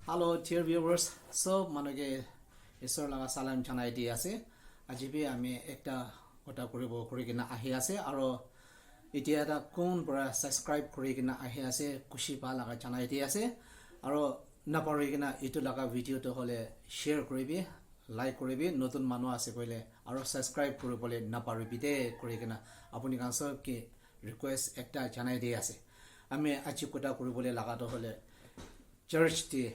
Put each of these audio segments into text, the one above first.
Hello, dear viewers. So, manoge isor laga salam chanai di ase. Ajibi ami ekta kota kuribo kurigina ahi ase. Aro itia da kon bora subscribe kurigina ahi ase. Kushi pa laga chanai di ase. Aro naparigina itu laga video to hole share kuribi, like kuribi, notun manu ase koile. Aro subscribe kuribole naparibi de kurigina. Apuni kanso ki request ekta chanai di ase. Ami achi kota kuribole laga to hole church di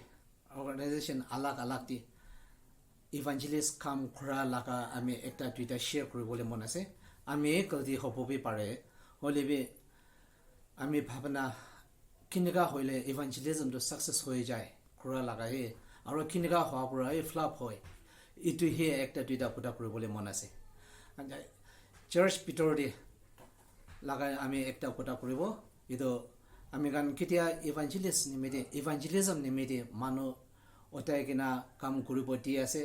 organization alag di evangelist kam khura laga ami ekta duita share kuribole mon ase ami kaldi hopobi pare holibe ami bhabna kiniga hoile evangelism to success hoye jay khura laga he aro kiniga hwa pura he flop hoy itu he ekta duita kuta kuribole mon ase church pitor laga ami ekta kuta kuribo ido আমি গান কেতিয়া evangelist নিমিতে ইভাঞ্জেলিজম নিমিতে মানুহ ওটাই কিনা কাম কৰিব দি আছে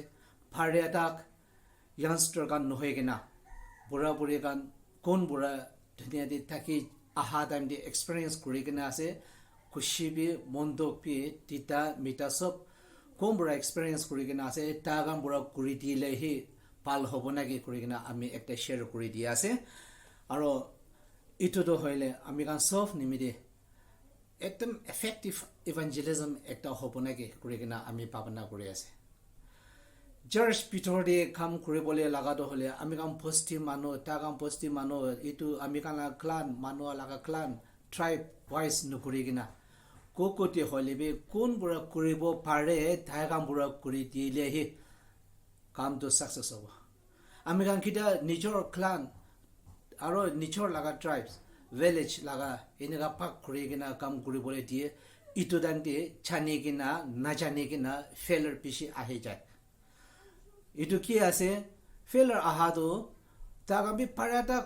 ফাৰে এটাক ইয়াংষ্টাৰ গান নহয় কিনা বুঢ়া বুঢ়ী গান কোন বুঢ়া ধুনীয়া দি থাকি আহা টাইম দি এক্সপিৰিয়েঞ্চ কৰি কিনা আছে খুশি বি মন্দক বি তিতা মিতা সব কোন বুঢ়া এক্সপিৰিয়েঞ্চ কৰি কিনা আছে তা গান বুঢ়া কৰি দিলেহি পাল হ'ব নাকি কৰি কিনা আমি একটা শ্বেয়াৰ কৰি দি আছে আৰু ইটোতো হইলে আমি গান সব নিমিতে একদম এফেক্টিভ ইভাঞ্জেলিজম একটা হবনাকে কৰিকিনা আমি পাবনা কৰি আছে চাৰ্চ পিটৰডে কাম কৰিবলে লাগাটো হলে আমি কাম পষ্টি মানুহ তা কাম পষ্টি মানুহ ইটো আমি কানা ক্লান মানুহ লাগা ক্লান ট্ৰাইব ওয়াইজ নকৰিকিনা কোকোটি হলিবে কোন বুঢ়া কৰিব পাৰে তাই কাম বুঢ়া কৰি দিলেহি কামটো সাকসেস হ'ব আমি কাম কিটা নিজৰ ক্লান আৰু নিজৰ লাগা ট্ৰাইবস village laga inega pak kurigina kam kuribole die itu dante chanigina najanigina failure pishi ahi jay itu ki ase failure ahado tagabi parata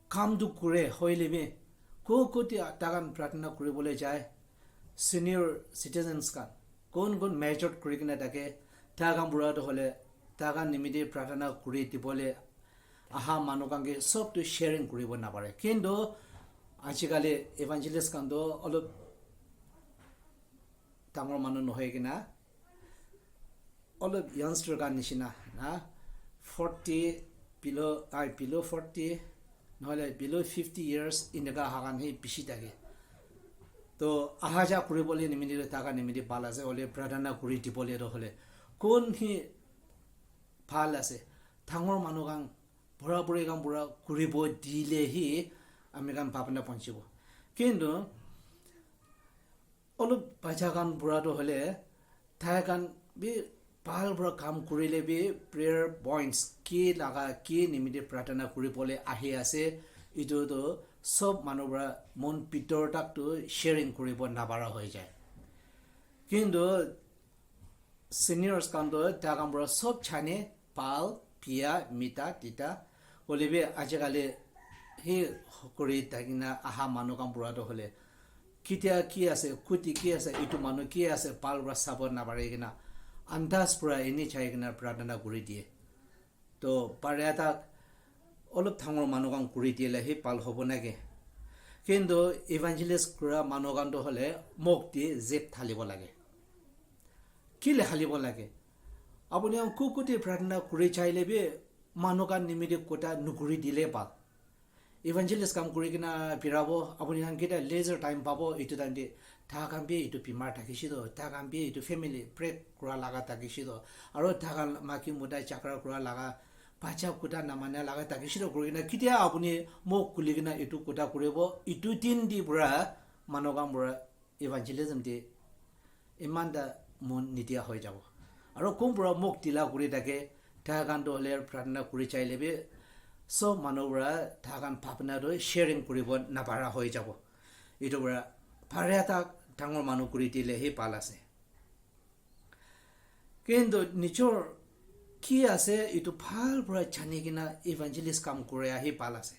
kam du kure hoilebe ko koti tagan pratna kuribole jay senior citizens kan kon major kurigina take tagam burado hole tagan nimide pratna kuri dibole aha manukange sob to sharing kuribo na pare kindo ajikale evangelist kando olo tamor manu nohoy kina olo youngster kan nishina na 40 below 40 nohole below 50 years inaga hagan he bishi dage to ahaja kuribole nimini taga nimini balase ole pradana kuri dibole ro hole kon hi phal ase thangor manugang বুঢ়া বুঢ়ী কাম বুঢ়া কৰিব দিলেহি আমি কাম ভাবনা পঞ্চিব কিন্তু অলপ বাচ্চা কাম বুঢ়াটো হলে তাই কাম বি ভাল বুঢ়া কাম কৰিলে বি প্ৰেয়াৰ পইণ্টছ কি লাগা কি নিমিতে প্ৰাৰ্থনা কৰিবলৈ আহি আছে ইটোতো সব মানুহবোৰে মন পিতৰ তাকটো শ্বেয়াৰিং কৰিব নাবাৰা হৈ যায় কিন্তু সিনিয়ৰছ কামটো তা কাম বুঢ়া সব ছানে পাল পিয়া মিতা তিতা হলিবে আজিকালি হে কৰি তাকিনা আহা মানুহ কাম বুঢ়াটো হলে কিতিয়া কি আছে কুটি কি আছে ইটো মানুহ কি আছে পালৰা চাব নাপাৰে কিনা আন্দাজ পুৰা এনি চাই কিনা প্ৰাৰ্থনা কৰি দিয়ে তো পাৰে এটা অলপ থাঙৰ মানুহ কাম কৰি দিলে হে পাল হ'ব নাগে কিন্তু ইভাঞ্জেলিষ্ট কৰা মানুহ কামটো হলে মুক্তি জেপ ঢালিব লাগে কি লেখালিব লাগে আপুনি কুকুটি প্ৰাৰ্থনা কৰি চাইলে বি মানুকান নিমিতে কোটা নুকুৰি দিলে পাল ইভাঞ্জেলিষ্ট কাম কৰি কিনা পিৰাব আপুনি হাংকিটা লেজাৰ টাইম পাব ইটো দান্দি থাকাম বি ইটো বিমাৰ থাকিছিল থাকাম বি ইটো ফেমিলি ব্ৰেক কৰা লাগা থাকিছিল আৰু থাকাল মাকি মুদাই চাকৰা কৰা লাগা পাচা কোটা নামানে লাগা থাকিছিল কৰি কিনা কিতিয়া আপুনি মোক কুলি কিনা ইটো কোটা কৰিব ইটো তিন দি বুঢ়া মানুহকাম বুঢ়া ইভাঞ্জেলিজম দি ইমান দা মন নিদিয়া হৈ যাব আৰু কোন বুঢ়া মোক তিলা কৰি থাকে থাকানটো হলে প্ৰাৰ্থনা কৰি চাইলেবি সব মানুহবোৰে থাকান ভাৱনাটো শ্বেয়াৰিং কৰিব নাপাৰা হৈ যাব এইটো বুঢ়া পাৰে এটা ডাঙৰ মানুহ কৰি দিলেহি পাল আছে কিন্তু নিজৰ কি আছে এইটো ভাল বুঢ়া জানি কিনা ইভাঞ্জেলিষ্ট কাম কৰি আহি পাল আছে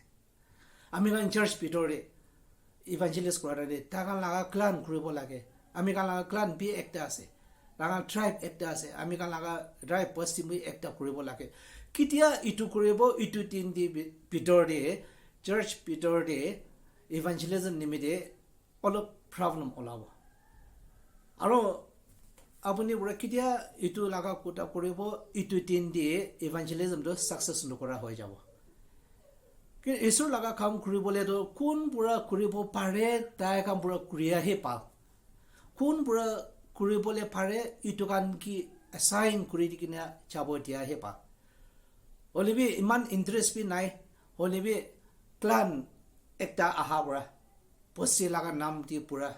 আমি কান চাৰ্চ ভিতৰে ইভাঞ্জেলিষ্ট কৰাৰে থাকান লাগা ক্লান কৰিব লাগে আমি কান লাগা ক্লান বি একটা আছে লাগা ট্ৰাইব একটা আছে আমি কান লাগা ট্ৰাইব পশ্চিম একটা কৰিব লাগে কিতিয়া ইটো কৰিব ইটো তিন দি ভিতৰে চাৰ্চ ভিতৰে ইভাঞ্জেলিজম নিমিতে অলপ প্ৰব্লেম ওলাব আৰু আপুনি পুৰা কেতিয়া ইটো লগা কোটা কৰিব ইটো দিন দিয়ে ইভাঞ্জেলিজমটো সাকসেস নকৰা হৈ যাব কিন্তু ঈশ্বৰ লগা কাম কৰিবলেতো কোন পুৰা কৰিব পাৰে তাই কাম পুৰা কৰিয়াহে পাল কোন পুৰা কৰিবলৈ পাৰে ইটো কান কি এসাইন কৰি কিনে যাব দিয়াহে পাল হলিবি ইমান ইন্টাৰেষ্ট বি নাই হলিবি ক্লান একটা আহা পুৰা পছি লগা নাম দি পুৰা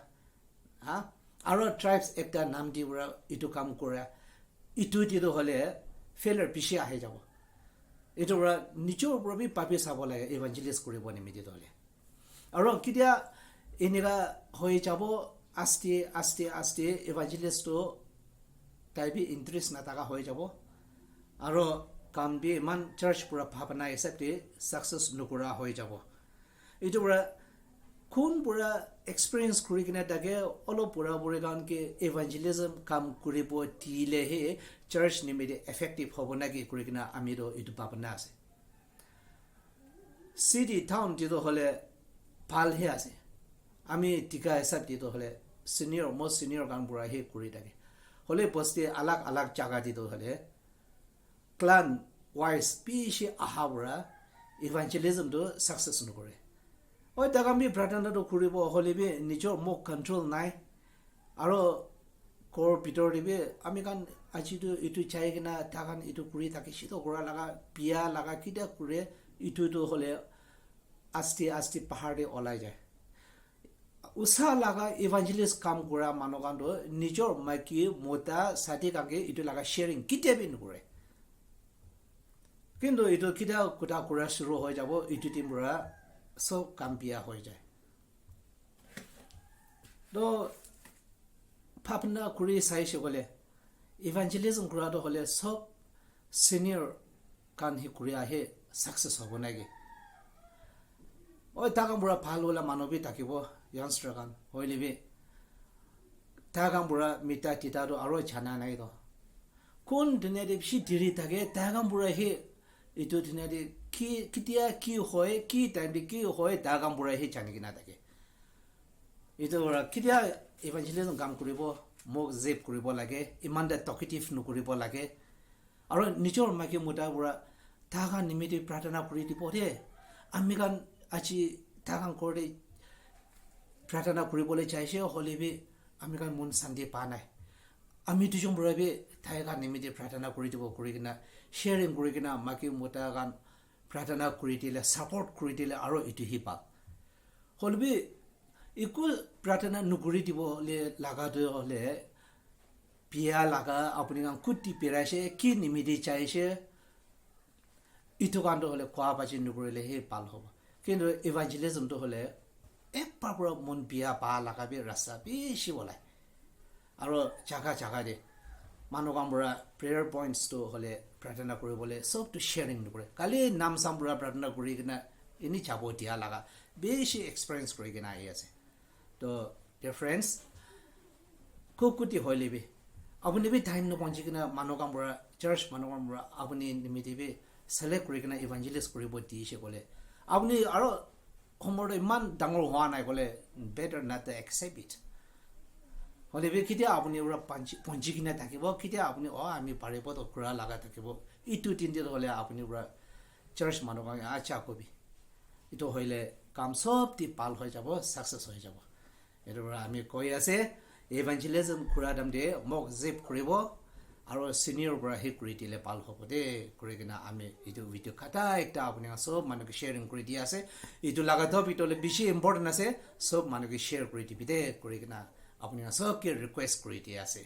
হা আৰু ট্ৰাইবস একটা নাম দি পুৰা ইটো কাম কৰা ইটো দিটো হলে ফেলাৰ পিছে আহি যাব এইটো পুৰা নিজৰ ওপৰত বি পাপি চাব লাগে ইভাঞ্জেলিষ্ট কৰিব নিমিতি হলে আৰু কেতিয়া এনেকা হৈ যাব আস্তে আস্তে আস্তে ইভাঞ্জেলিষ্টটো তাই বি ইন্টাৰেষ্ট নাথাকা হৈ যাব আৰু কাম বি ইমান চাৰ্চ পুৰা ভাৱনা হিচাপে সাকসেস নকৰা হৈ যাব এইটো পুৰা কোন পুৰা এক্সপিৰিয়েঞ্চ কৰি কিনে তাকে অলপ পুৰা পুৰি কাৰণ কি ইভাঞ্জেলিজম কাম কৰিব দিলেহে চাৰ্চ নিমিতে এফেক্টিভ হ'ব নাকি কৰি কিনে আমিতো এইটো ভাৱনা আছে চিটি টাউন যিটো হ'লে ভালহে আছে আমি টিকা হিচাপ দিটো হ'লে চিনিয়ৰ most চিনিয়ৰ কাম পুৰা হে কৰি থাকে হ'লে বস্তি আলাগ আলাগ জাগা দিটো হ'লে ক্লান ওয়াইজ পিছে আহা পুৰা ইভাঞ্জেলিজমটো সাকসেস নকৰে ওই তাক আমি প্ৰাৰ্থনাটো কৰিব হ'লে বি নিজৰ মোক কণ্ট্ৰল নাই আৰু কৰ ভিতৰত দিবি আমি কান আজিতো ইটো চাই কিনা তাকান ইটো কৰি থাকে সিটো কৰা লগা বিয়া লগা কিটা কৰে ইটো হ'লে আস্তে আস্তে পাহাৰে ওলাই যায় উৎসাহ লগা ইভাঞ্জেলিষ্ট কাম কৰা মানুহ কানটো নিজৰ মাইকী মতা সাথী কাকে ইটো লগা শ্বেয়াৰিং কেতিয়াবি নকৰে কিন্তু ইটো কিটা কোটা কৰা শুৰু হৈ যাব ইটো টিম পুৰা সব কাম বিয়া হৈ যায় তো ভাৱনা কৰি চাইছে গ'লে ইভাঞ্জেলিজম কৰাটো হ'লে সব সিনিয়ৰ কান হি কৰি আহে সাকসেস হ'ব নাকি ওই তাকাম পুৰা ভাল হ'লে মানৱী থাকিব ইয়াংষ্টাৰ কান হইলিবি তাকাম পুৰা মিতা তিতাটো আৰু জানা নাই তো কোন দিনে সি ধীৰি থাকে তাকাম পুৰা হি ইটো দিনে কি কেতিয়া কি হয় কি টাইম কি হয় তাকাম পুৰা হি জানি কিনা থাকে ইটো কেতিয়া ইভাঞ্জেলিজম কাম কৰিব মোক জেপ কৰিব লাগে ইমান টকেটিভ নকৰিব লাগে আৰু নিজৰ মাইকী মতা পুৰা তাকা নিমিতি প্ৰাৰ্থনা কৰি দিব দে আমি কান আজি তাকান কৰি প্ৰাৰ্থনা কৰিবলৈ চাইছে হলিবি আমি কান মন শান্তি পা নাই আমি দুজন পুৰাবি তাইকা নিমিতি প্ৰাৰ্থনা কৰি দিব কৰি কিনা শ্বেয়াৰিং কৰি কিনা মাইকী মতা কান প্ৰাৰ্থনা কৰি দিলে সাপোৰ্ট কৰি দিলে আৰু ইটো হি পাল হলিবি একো প্ৰাৰ্থনা নকৰি দিবলে লাগাটো হ'লে বিয়া লাগা আপুনি কাম কুটি পেৰাইছে কি নিমিতি চাইছে ইটো কানটো হ'লে খোৱা বাজি নকৰিলে হে পাল হ'ব কিন্তু ইভাঞ্জেলিজমটো হ'লে একবাৰ পৰা মন বিয়া পা লাগাবি ৰাস্তা বেছি বলাই আৰু জাগা জাগা দে মানুহ কাম পুৰা প্ৰেয়াৰ পইণ্টছটো হ'লে প্ৰাৰ্থনা কৰিবলৈ চবটো শ্বেয়াৰিং নকৰে কালি নাম চাম পুৰা প্ৰাৰ্থনা কৰি কিনা এনেই যাব দিয়া লগা বেছি এক্সপিৰিয়েঞ্চ কৰি কিনা আহি আছে তো ডিয়াৰ ফ্ৰেণ্ডছ কুকুটি হৈ লিবি আপুনি বি টাইম নপঞ্চি কিনা মানুহ কাম পুৰা চাৰ্চ মানুহ কাম পুৰা আপুনি নিমিতিবি সেলেক্ট কৰি কিনা ইভাঞ্জেলিষ্ট কৰিব দিছে ক'লে আপুনি আৰু সময়টো ইমান ডাঙৰ হোৱা নাই ক'লে better not to accept it হ'লে কেতিয়া আপুনি পুৰা পঞ্চি কিনে থাকিব কেতিয়া আপুনি আমি পাৰিব তো কৰা লগা থাকিব ইটো তিনিদিন হ'লে আপুনি পুৰা চাৰ্চ মানুহ কাম আচ্ছা কবি এইটো হ'লে কাম চব দি পাল হৈ যাব সাকসেস হৈ যাব এইটো পৰা আমি কৈ আছে ইভাঞ্জেলিজম কৰা দাম দিয়ে মোক জেপ কৰিব আৰু সিনিয়ৰ পৰা হে কৰি দিলে পাল হ'ব দে কৰি কিনা আমি এইটো ভিডিঅ' কাটা একটা আপুনি সব মানুহকে শ্বেয়াৰিং কৰি দিয়া আছে এইটো লাগাতো ভিতৰলে বেছি ইম্পৰ্টেণ্ট আছে সব মানুহকে শ্বেয়াৰ কৰি দিবি দে কৰি কিনা আপুনি সবকে ৰিকুৱেষ্ট কৰি দিয়া আছে